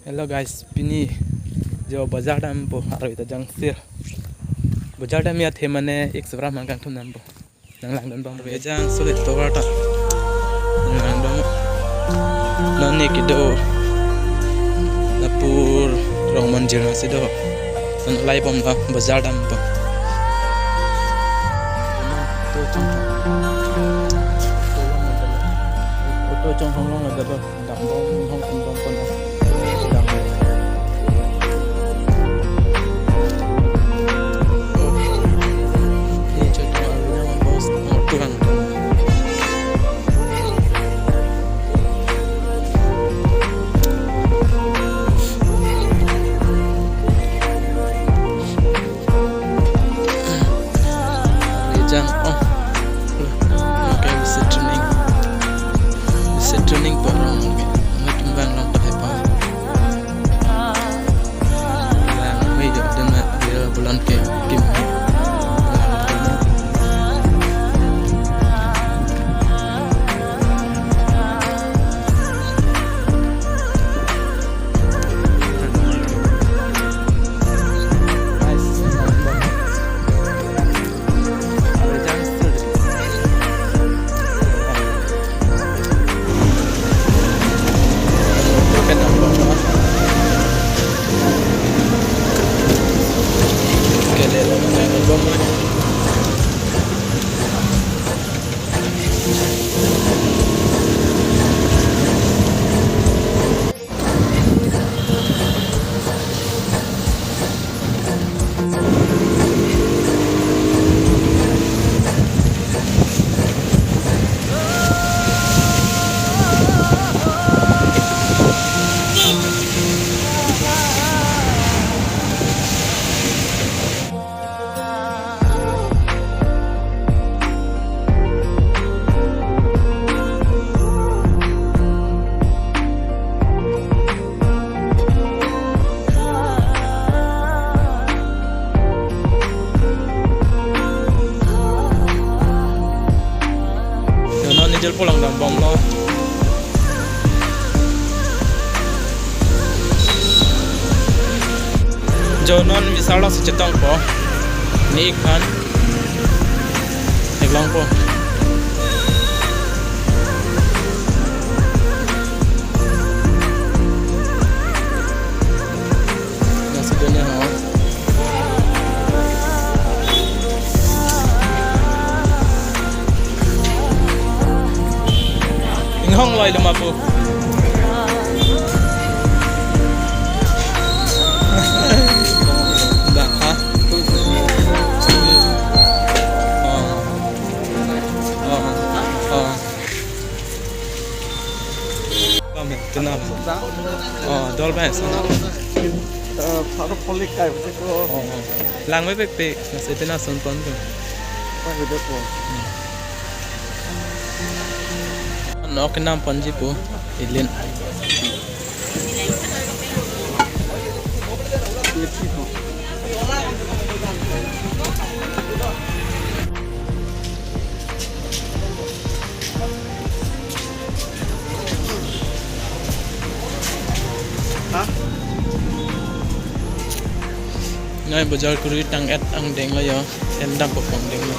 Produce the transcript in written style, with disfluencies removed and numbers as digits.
Hello guys, pini जो बाजार टाइम पो आरो इता जंग सिर बाजार टाइम या थे मने एक सब्रा मांग थुन नम पो नंग लांग दन बंग बेजांग सुले तो वाटा नंग लांग दम नने किदो lapur rong manjir sido सन लाई पम का बाजार टाइम पो तो trong không long là được rồi đặng bom không bom con training po orang ngai tumbang long tak apa lang mai jauh dan dia bulan ke kim Jel pulang dan bom lo. Jonon misalnya secetong po. Ni ikan. Eklang po. Nasi dunia ho. Hong loy luma po. Da ha. Kami kenal. Dol ba sana. Pharo polik kai bte ko. Lang mai pe nasi tena son pon ko. Pa de ko. Nó cái nam panji po ilin ngay bajar kuri tang et ang deng lo yo em dam po pom deng lo